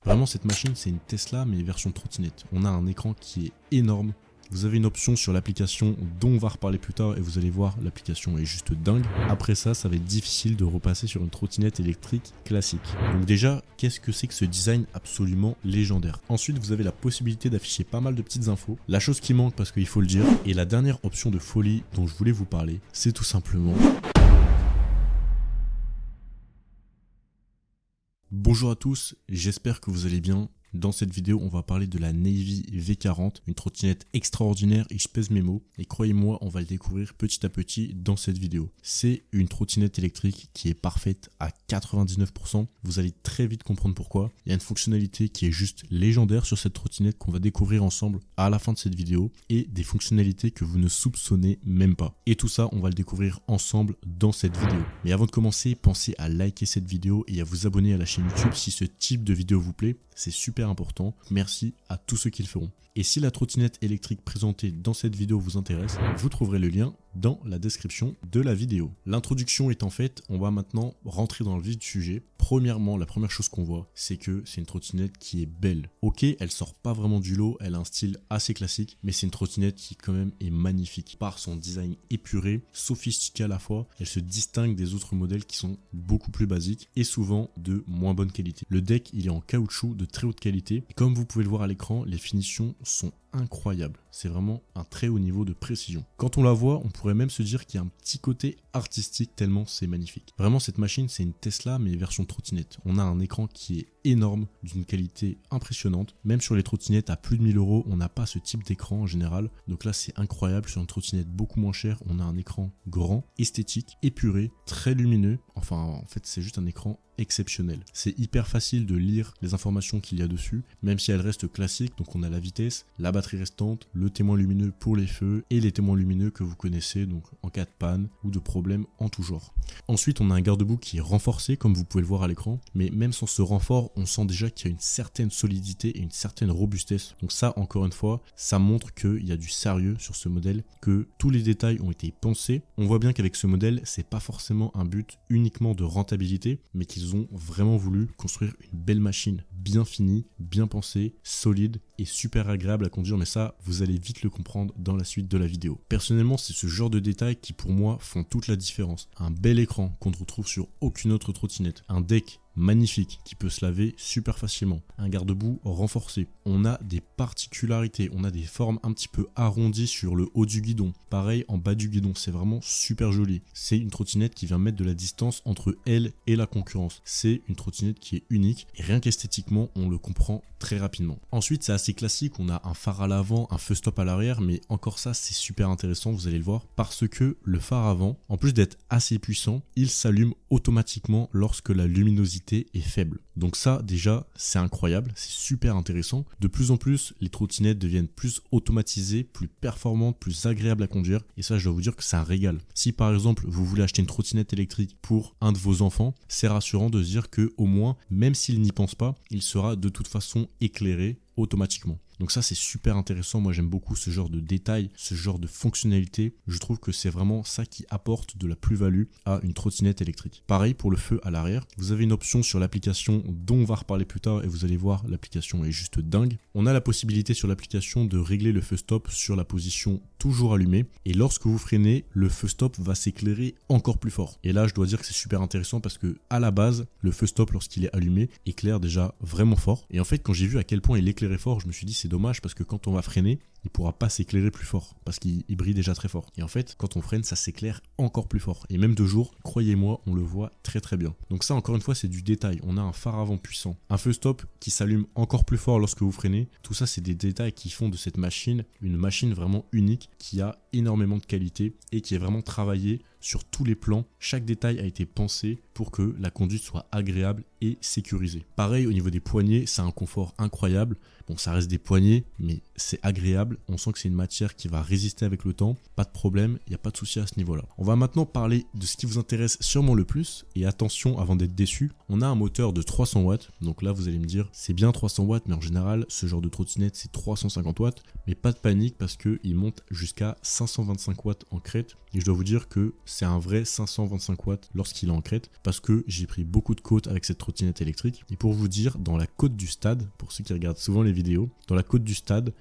Vraiment, cette machine, c'est une Tesla, mais version trottinette. On a un écran qui est énorme. Vous avez une option sur l'application dont on va reparler plus tard et vous allez voir, l'application est juste dingue. Après ça, ça va être difficile de repasser sur une trottinette électrique classique. Donc déjà, qu'est-ce que c'est que ce design absolument légendaire? Ensuite, vous avez la possibilité d'afficher pas mal de petites infos. La chose qui manque, parce qu'il faut le dire, et la dernière option de folie dont je voulais vous parler, c'est tout simplement... Bonjour à tous, j'espère que vous allez bien. Dans cette vidéo, on va parler de la Navy V40, une trottinette extraordinaire, je pèse mes mots, et croyez-moi, on va le découvrir petit à petit dans cette vidéo. C'est une trottinette électrique qui est parfaite à 99%, vous allez très vite comprendre pourquoi. Il y a une fonctionnalité qui est juste légendaire sur cette trottinette qu'on va découvrir ensemble à la fin de cette vidéo, et des fonctionnalités que vous ne soupçonnez même pas. Et tout ça, on va le découvrir ensemble dans cette vidéo. Mais avant de commencer, pensez à liker cette vidéo et à vous abonner à la chaîne YouTube si ce type de vidéo vous plaît, c'est super important. Merci à tous ceux qui le feront. Et si la trottinette électrique présentée dans cette vidéo vous intéresse, vous trouverez le lien dans la description de la vidéo. L'introduction étant faite, on va maintenant rentrer dans le vif du sujet. Premièrement, la première chose qu'on voit, c'est que c'est une trottinette qui est belle. Ok, elle sort pas vraiment du lot, elle a un style assez classique, mais c'est une trottinette qui quand même est magnifique. Par son design épuré, sophistiqué à la fois, elle se distingue des autres modèles qui sont beaucoup plus basiques et souvent de moins bonne qualité. Le deck, il est en caoutchouc de très haute qualité. Comme vous pouvez le voir à l'écran, les finitions sont incroyables. C'est vraiment un très haut niveau de précision. Quand on la voit, on pourrait même se dire qu'il y a un petit côté artistique tellement c'est magnifique. Vraiment, cette machine, c'est une Tesla mais version trottinette. On a un écran qui est énorme, d'une qualité impressionnante. Même sur les trottinettes à plus de 1000 €, on n'a pas ce type d'écran en général. Donc là, c'est incroyable. Sur une trottinette beaucoup moins chère, on a un écran grand, esthétique, épuré, très lumineux. Enfin, en fait, c'est juste un écran exceptionnel. C'est hyper facile de lire les informations qu'il y a dessus, même si elles restent classiques. Donc on a la vitesse, la batterie restante, le témoin lumineux pour les feux et les témoins lumineux que vous connaissez donc en cas de panne ou de problème en tout genre. Ensuite, on a un garde-boue qui est renforcé comme vous pouvez le voir à l'écran, mais même sans ce renfort, on sent déjà qu'il y a une certaine solidité et une certaine robustesse. Donc ça, encore une fois, ça montre qu'il y a du sérieux sur ce modèle, que tous les détails ont été pensés. On voit bien qu'avec ce modèle, c'est pas forcément un but uniquement de rentabilité, mais qu'ils ont vraiment voulu construire une belle machine bien finie, bien pensée, solide et super agréable à conduire, mais ça, vous allez vite le comprendre dans la suite de la vidéo. Personnellement, c'est ce genre de détails qui pour moi font toute la différence. Un bel écran qu'on ne retrouve sur aucune autre trottinette, un deck magnifique qui peut se laver super facilement, un garde-boue renforcé, on a des particularités, on a des formes un petit peu arrondies sur le haut du guidon, pareil en bas du guidon, c'est vraiment super joli. C'est une trottinette qui vient mettre de la distance entre elle et la concurrence. C'est une trottinette qui est unique et rien qu'esthétiquement on le comprend très rapidement. Ensuite, c'est assez classique, on a un phare à l'avant, un feu stop à l'arrière, mais encore ça c'est super intéressant, vous allez le voir, parce que le phare avant, en plus d'être assez puissant, il s'allume automatiquement lorsque la luminosité est faible. Donc ça déjà c'est incroyable, c'est super intéressant. De plus en plus les trottinettes deviennent plus automatisées, plus performantes, plus agréables à conduire, et ça je dois vous dire que c'est un régal. Si par exemple vous voulez acheter une trottinette électrique pour un de vos enfants, c'est rassurant de se dire que au moins, même s'il n'y pense pas, il sera de toute façon éclairé automatiquement. Donc ça c'est super intéressant, moi j'aime beaucoup ce genre de détails, ce genre de fonctionnalité, je trouve que c'est vraiment ça qui apporte de la plus-value à une trottinette électrique. Pareil pour le feu à l'arrière, vous avez une option sur l'application dont on va reparler plus tard et vous allez voir, l'application est juste dingue. On a la possibilité sur l'application de régler le feu stop sur la position toujours allumée, et lorsque vous freinez, le feu stop va s'éclairer encore plus fort. Et là je dois dire que c'est super intéressant parce que à la base, le feu stop lorsqu'il est allumé éclaire déjà vraiment fort, et en fait quand j'ai vu à quel point il éclairait fort, je me suis dit c'est dommage parce que quand on va freiner, il pourra pas s'éclairer plus fort parce qu'il brille déjà très fort. Et en fait, quand on freine, ça s'éclaire encore plus fort. Et même de jour, croyez-moi, on le voit très très bien. Donc ça, encore une fois, c'est du détail. On a un phare avant puissant, un feu stop qui s'allume encore plus fort lorsque vous freinez. Tout ça, c'est des détails qui font de cette machine une machine vraiment unique qui a énormément de qualité et qui est vraiment travaillée sur tous les plans. Chaque détail a été pensé pour que la conduite soit agréable et sécurisée. Pareil, au niveau des poignées, c'est un confort incroyable. Bon, ça reste des poignées, mais c'est agréable. fiable, on sent que c'est une matière qui va résister avec le temps, pas de problème, il n'y a pas de souci à ce niveau-là. On va maintenant parler de ce qui vous intéresse sûrement le plus, et attention avant d'être déçu, on a un moteur de 300 watts, donc là vous allez me dire c'est bien 300 watts, mais en général ce genre de trottinette c'est 350 watts, mais pas de panique parce qu'il monte jusqu'à 525 watts en crête, et je dois vous dire que c'est un vrai 525 watts lorsqu'il est en crête, parce que j'ai pris beaucoup de côtes avec cette trottinette électrique, et pour vous dire, dans la côte du stade, pour ceux qui regardent souvent les vidéos, dans la côte du stade,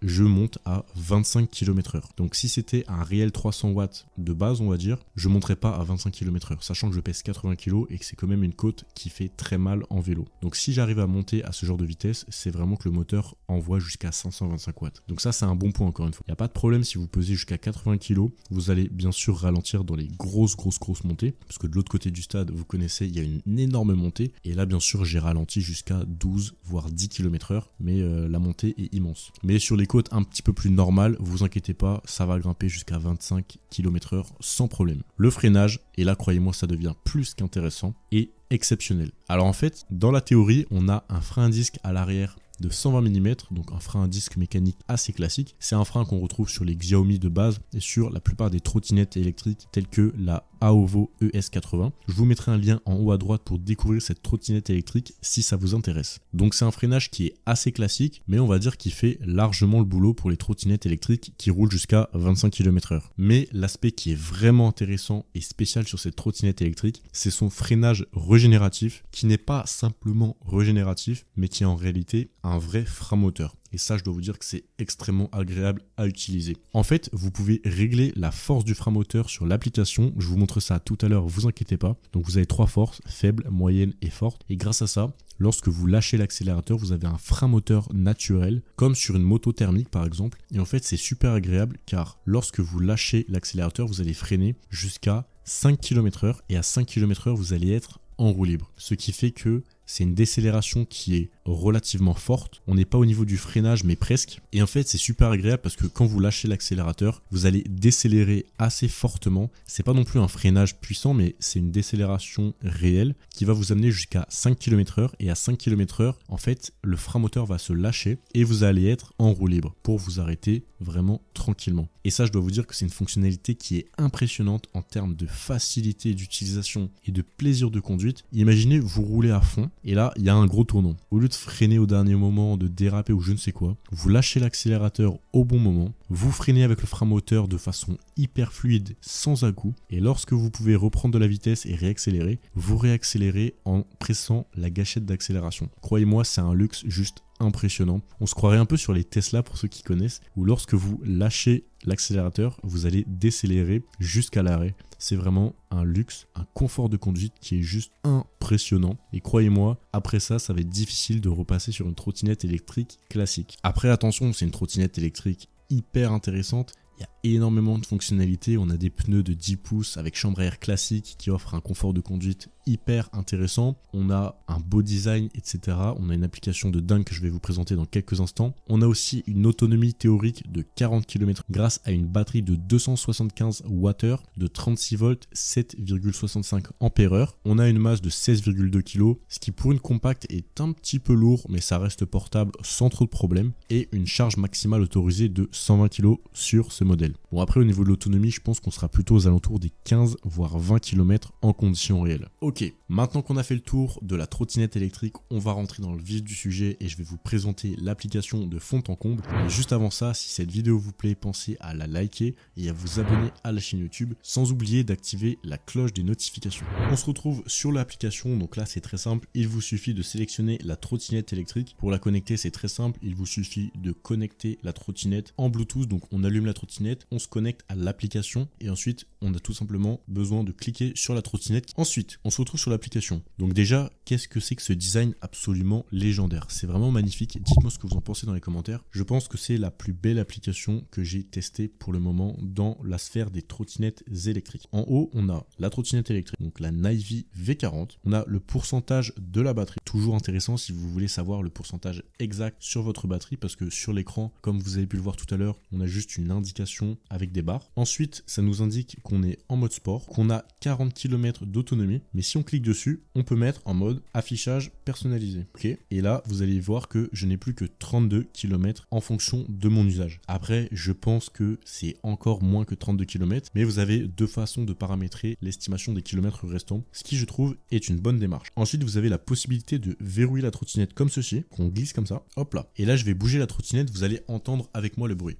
je monte à 25 km/h. Donc si c'était un réel 300 watts de base, on va dire, je monterais pas à 25 km/h, sachant que je pèse 80 kg et que c'est quand même une côte qui fait très mal en vélo. Donc si j'arrive à monter à ce genre de vitesse, c'est vraiment que le moteur envoie jusqu'à 525 watts. Donc ça c'est un bon point encore une fois. Il n'y a pas de problème si vous pesez jusqu'à 80 kg, vous allez bien sûr ralentir dans les grosses montées, parce que de l'autre côté du stade, vous connaissez, il y a une énorme montée, et là bien sûr j'ai ralenti jusqu'à 12 voire 10 km/h, mais la montée est immense. Mais sur les côtes un petit peu plus normales, vous inquiétez pas, ça va grimper jusqu'à 25 km/h sans problème. Le freinage, et là croyez-moi ça devient plus qu'intéressant, et exceptionnel. Alors en fait, dans la théorie, on a un frein à disque à l'arrière de 120 mm, donc un frein à disque mécanique assez classique. C'est un frein qu'on retrouve sur les Xiaomi de base et sur la plupart des trottinettes électriques telles que la Aovo ES80. Je vous mettrai un lien en haut à droite pour découvrir cette trottinette électrique si ça vous intéresse. Donc c'est un freinage qui est assez classique, mais on va dire qu'il fait largement le boulot pour les trottinettes électriques qui roulent jusqu'à 25 km/h. Mais l'aspect qui est vraiment intéressant et spécial sur cette trottinette électrique, c'est son freinage régénératif, qui n'est pas simplement régénératif, mais qui est en réalité un vrai frein moteur. Et ça, je dois vous dire que c'est extrêmement agréable à utiliser. En fait, vous pouvez régler la force du frein moteur sur l'application. Je vous montre ça tout à l'heure, vous inquiétez pas. Donc vous avez 3 forces, faible, moyenne et forte. Et grâce à ça, lorsque vous lâchez l'accélérateur, vous avez un frein moteur naturel, comme sur une moto thermique par exemple. Et en fait, c'est super agréable car lorsque vous lâchez l'accélérateur, vous allez freiner jusqu'à 5 km/h. Et à 5 km/h, vous allez être en roue libre. Ce qui fait que c'est une décélération qui est relativement forte. On n'est pas au niveau du freinage, mais presque. Et en fait, c'est super agréable parce que quand vous lâchez l'accélérateur, vous allez décélérer assez fortement. C'est pas non plus un freinage puissant, mais c'est une décélération réelle qui va vous amener jusqu'à 5 km/h. Et à 5 km/h, en fait, le frein moteur va se lâcher et vous allez être en roue libre pour vous arrêter vraiment tranquillement. Et ça, je dois vous dire que c'est une fonctionnalité qui est impressionnante en termes de facilité d'utilisation et de plaisir de conduite. Imaginez, vous roulez à fond et là, il y a un gros tournant. Au lieu de freiner au dernier moment, de déraper ou je ne sais quoi, vous lâchez l'accélérateur au bon moment, vous freinez avec le frein moteur de façon hyper fluide, sans à-coups, et lorsque vous pouvez reprendre de la vitesse et réaccélérer, vous réaccélérez en pressant la gâchette d'accélération. Croyez-moi, c'est un luxe juste impressionnant. On se croirait un peu sur les Tesla pour ceux qui connaissent, où lorsque vous lâchez l'accélérateur, vous allez décélérer jusqu'à l'arrêt. C'est vraiment un luxe, un confort de conduite qui est juste impressionnant. Et croyez-moi, après ça, ça va être difficile de repasser sur une trottinette électrique classique. Après, attention, c'est une trottinette électrique hyper intéressante. Il y a énormément de fonctionnalités. On a des pneus de 10 pouces avec chambre à air classique qui offrent un confort de conduite hyper intéressant. On a un beau design, etc. On a une application de dingue que je vais vous présenter dans quelques instants. On a aussi une autonomie théorique de 40 km grâce à une batterie de 275 Wh de 36 volts, 7,65 ampères. On a une masse de 16,2 kg, ce qui pour une compacte est un petit peu lourd, mais ça reste portable sans trop de problèmes. Et une charge maximale autorisée de 120 kg sur ce modèle. Bon, après au niveau de l'autonomie, je pense qu'on sera plutôt aux alentours des 15 voire 20 km en conditions réelles. Ok, maintenant qu'on a fait le tour de la trottinette électrique, on va rentrer dans le vif du sujet et je vais vous présenter l'application de fond en comble. Mais juste avant ça, si cette vidéo vous plaît, pensez à la liker et à vous abonner à la chaîne YouTube, sans oublier d'activer la cloche des notifications. On se retrouve sur l'application, donc là c'est très simple, il vous suffit de sélectionner la trottinette électrique. Pour la connecter, c'est très simple, il vous suffit de connecter la trottinette en Bluetooth, donc on allume la trottinette, on se connecte à l'application et ensuite on a tout simplement besoin de cliquer sur la trottinette. Ensuite, on se retrouve sur l'application. Donc déjà, qu'est-ce que c'est que ce design absolument légendaire? C'est vraiment magnifique. Dites-moi ce que vous en pensez dans les commentaires. Je pense que c'est la plus belle application que j'ai testée pour le moment dans la sphère des trottinettes électriques. En haut, on a la trottinette électrique, donc la Navy V40. On a le pourcentage de la batterie. toujours intéressant si vous voulez savoir le pourcentage exact sur votre batterie, parce que sur l'écran, comme vous avez pu le voir tout à l'heure, on a juste une indication avec des barres. Ensuite, ça nous indique qu'on est en mode sport, qu'on a 40 km d'autonomie, mais si on clique dessus, on peut mettre en mode affichage personnalisé. Ok. Et là, vous allez voir que je n'ai plus que 32 km en fonction de mon usage. Après, je pense que c'est encore moins que 32 km, mais vous avez deux façons de paramétrer l'estimation des kilomètres restants, ce qui je trouve est une bonne démarche. Ensuite, vous avez la possibilité de verrouiller la trottinette comme ceci, qu'on glisse comme ça, hop là. Et là, je vais bouger la trottinette, vous allez entendre avec moi le bruit.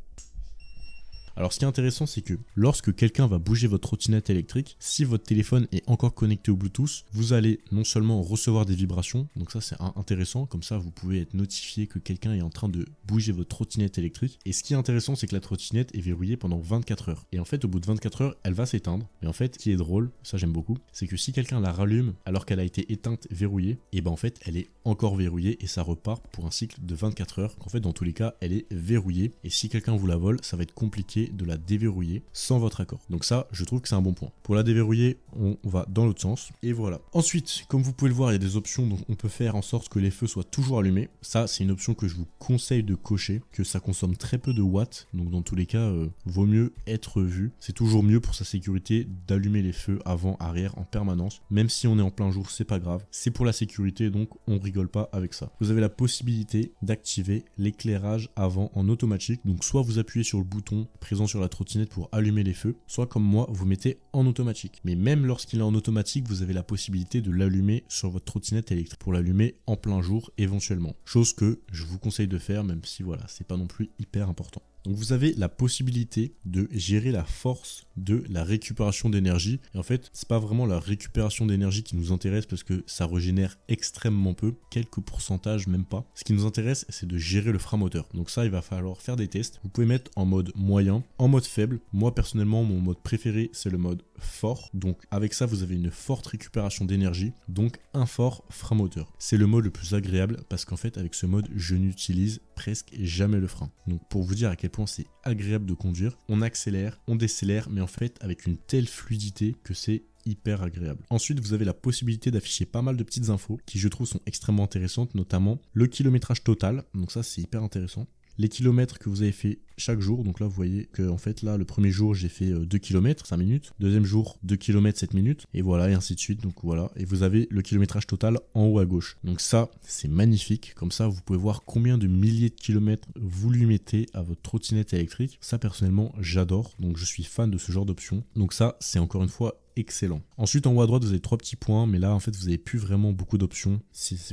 Alors ce qui est intéressant, c'est que lorsque quelqu'un va bouger votre trottinette électrique, si votre téléphone est encore connecté au Bluetooth, vous allez non seulement recevoir des vibrations, donc ça c'est intéressant, comme ça vous pouvez être notifié que quelqu'un est en train de bouger votre trottinette électrique. Et ce qui est intéressant, c'est que la trottinette est verrouillée pendant 24 heures. Et en fait, au bout de 24 heures, elle va s'éteindre. Et en fait, ce qui est drôle, ça j'aime beaucoup, c'est que si quelqu'un la rallume alors qu'elle a été éteinte, verrouillée, et ben en fait, elle est encore verrouillée et ça repart pour un cycle de 24 heures. En fait, dans tous les cas, elle est verrouillée. Et si quelqu'un vous la vole, ça va être compliqué de la déverrouiller sans votre accord. Donc ça, je trouve que c'est un bon point. Pour la déverrouiller, on va dans l'autre sens et voilà. Ensuite, comme vous pouvez le voir, il y a des options dont on peut faire en sorte que les feux soient toujours allumés. Ça, c'est une option que je vous conseille de cocher, que ça consomme très peu de watts. Donc dans tous les cas, vaut mieux être vu. C'est toujours mieux pour sa sécurité d'allumer les feux avant, arrière en permanence. Même si on est en plein jour, c'est pas grave. C'est pour la sécurité, donc on rigole pas avec ça. Vous avez la possibilité d'activer l'éclairage avant en automatique. Donc soit vous appuyez sur le bouton présent sur la trottinette pour allumer les feux, soit comme moi, vous mettez en automatique. Mais même lorsqu'il est en automatique, vous avez la possibilité de l'allumer sur votre trottinette électrique pour l'allumer en plein jour éventuellement. Chose que je vous conseille de faire, même si voilà, c'est pas non plus hyper important. Donc vous avez la possibilité de gérer la force de la récupération d'énergie. Et en fait, c'est pas vraiment la récupération d'énergie qui nous intéresse parce que ça régénère extrêmement peu, quelques pourcentages même pas. Ce qui nous intéresse, c'est de gérer le frein moteur. Donc ça, il va falloir faire des tests. Vous pouvez mettre en mode moyen, en mode faible. Moi personnellement, mon mode préféré, c'est le mode fort. Donc avec ça, vous avez une forte récupération d'énergie, donc un fort frein moteur. C'est le mode le plus agréable parce qu'en fait, avec ce mode, je n'utilise presque jamais le frein. Donc pour vous dire à quel point c'est agréable de conduire, on accélère, on décélère, mais en fait avec une telle fluidité que c'est hyper agréable. Ensuite, vous avez la possibilité d'afficher pas mal de petites infos qui je trouve sont extrêmement intéressantes, notamment le kilométrage total. Donc ça, c'est hyper intéressant. Les kilomètres que vous avez fait chaque jour, donc là vous voyez que en fait là le premier jour j'ai fait 2 km 5 minutes, deuxième jour 2 km 7 minutes et voilà et ainsi de suite. Donc voilà, et vous avez le kilométrage total en haut à gauche. Donc ça c'est magnifique, comme ça vous pouvez voir combien de milliers de kilomètres vous lui mettez à votre trottinette électrique. Ça personnellement j'adore, donc je suis fan de ce genre d'option. Donc ça c'est encore une fois excellent. Ensuite en haut à droite vous avez 3 petits points, mais là en fait vous n'avez plus vraiment beaucoup d'options.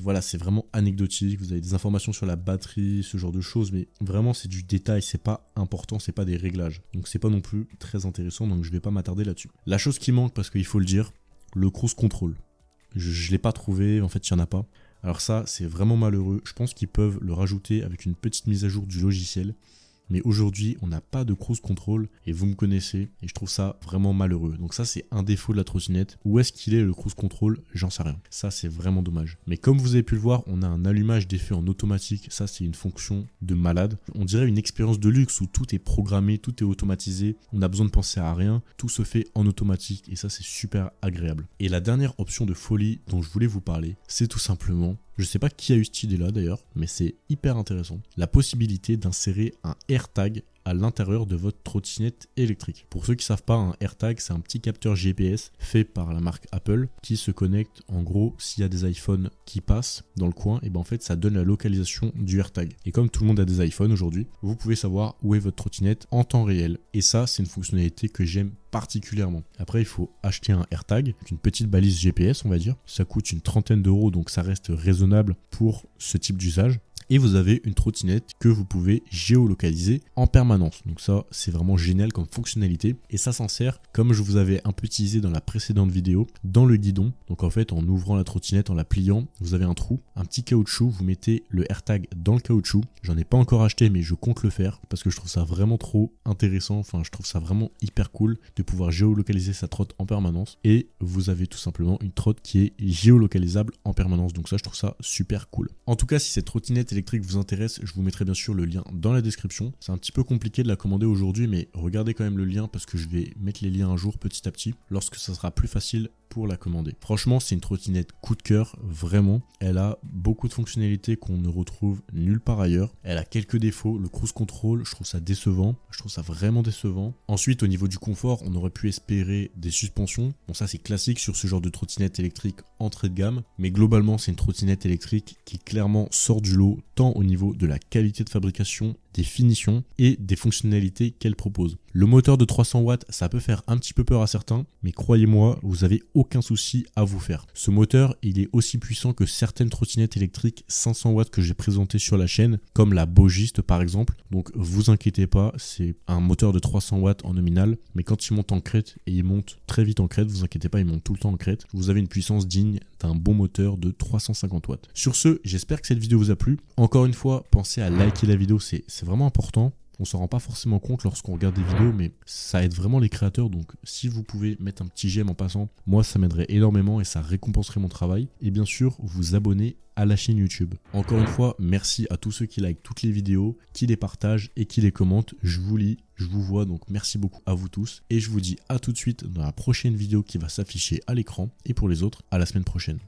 Voilà, c'est vraiment anecdotique. Vous avez des informations sur la batterie, ce genre de choses, mais vraiment c'est du détail, c'est pas important, c'est pas des réglages. Donc c'est pas non plus très intéressant, donc je vais pas m'attarder là-dessus. La chose qui manque, parce qu'il faut le dire, le cruise control. Je l'ai pas trouvé, en fait il y en a pas. Alors ça c'est vraiment malheureux. Je pense qu'ils peuvent le rajouter avec une petite mise à jour du logiciel. Mais aujourd'hui, on n'a pas de cruise control et vous me connaissez et je trouve ça vraiment malheureux. Donc ça, c'est un défaut de la trottinette. Où est-ce qu'il est le cruise control? J'en sais rien. Ça, c'est vraiment dommage. Mais comme vous avez pu le voir, on a un allumage des feux en automatique. Ça, c'est une fonction de malade. On dirait une expérience de luxe où tout est programmé, tout est automatisé. On n'a besoin de penser à rien. Tout se fait en automatique et ça, c'est super agréable. Et la dernière option de folie dont je voulais vous parler, c'est tout simplement... Je sais pas qui a eu cette idée là d'ailleurs, mais c'est hyper intéressant. La possibilité d'insérer un AirTag à l'intérieur de votre trottinette électrique. Pour ceux qui savent pas, un AirTag, c'est un petit capteur GPS fait par la marque Apple qui se connecte en gros s'il y a des iPhones qui passent dans le coin, et ben en fait ça donne la localisation du AirTag. Et comme tout le monde a des iPhones aujourd'hui, vous pouvez savoir où est votre trottinette en temps réel. Et ça, c'est une fonctionnalité que j'aime particulièrement. Après, il faut acheter un AirTag, une petite balise GPS, on va dire. Ça coûte une trentaine d'euros, donc ça reste raisonnable pour ce type d'usage. Et vous avez une trottinette que vous pouvez géolocaliser en permanence. Donc ça, c'est vraiment génial comme fonctionnalité. Et ça s'insère, comme je vous avais un peu teasé dans la précédente vidéo, dans le guidon. Donc en fait, en ouvrant la trottinette, en la pliant, vous avez un trou, un petit caoutchouc. Vous mettez le AirTag dans le caoutchouc. J'en ai pas encore acheté, mais je compte le faire parce que je trouve ça vraiment trop intéressant. Enfin, je trouve ça vraiment hyper cool de pouvoir géolocaliser sa trotte en permanence. Et vous avez tout simplement une trotte qui est géolocalisable en permanence. Donc ça, je trouve ça super cool. En tout cas, si cette trottinette électrique vous intéresse, je vous mettrai bien sûr le lien dans la description. C'est un petit peu compliqué de la commander aujourd'hui, mais regardez quand même le lien parce que je vais mettre les liens un jour petit à petit lorsque ça sera plus facile pour la commander. Franchement, c'est une trottinette coup de cœur, vraiment. Elle a beaucoup de fonctionnalités qu'on ne retrouve nulle part ailleurs. Elle a quelques défauts. Le cruise control, je trouve ça décevant. Je trouve ça vraiment décevant. Ensuite, au niveau du confort, on aurait pu espérer des suspensions. Bon, ça c'est classique sur ce genre de trottinette électrique entrée de gamme. Mais globalement, c'est une trottinette électrique qui clairement sort du lot, tant au niveau de la qualité de fabrication, des finitions et des fonctionnalités qu'elle propose. Le moteur de 300 watts, ça peut faire un petit peu peur à certains, mais croyez-moi, vous avez aucun souci à vous faire. Ce moteur, il est aussi puissant que certaines trottinettes électriques 500 watts que j'ai présentées sur la chaîne, comme la Bogist par exemple. Donc vous inquiétez pas, c'est un moteur de 300 watts en nominal, mais quand il monte en crête, et il monte très vite en crête, vous inquiétez pas, il monte tout le temps en crête, vous avez une puissance digne d'un bon moteur de 350 watts. Sur ce, j'espère que cette vidéo vous a plu. Encore une fois, pensez à liker la vidéo, c'est vraiment important. On s'en rend pas forcément compte lorsqu'on regarde des vidéos, mais ça aide vraiment les créateurs. Donc si vous pouvez mettre un petit j'aime en passant, moi ça m'aiderait énormément et ça récompenserait mon travail. Et bien sûr, vous abonner à la chaîne YouTube. Encore une fois, merci à tous ceux qui likent toutes les vidéos, qui les partagent et qui les commentent. Je vous lis, je vous vois, donc merci beaucoup à vous tous. Et je vous dis à tout de suite dans la prochaine vidéo qui va s'afficher à l'écran. Et pour les autres, à la semaine prochaine.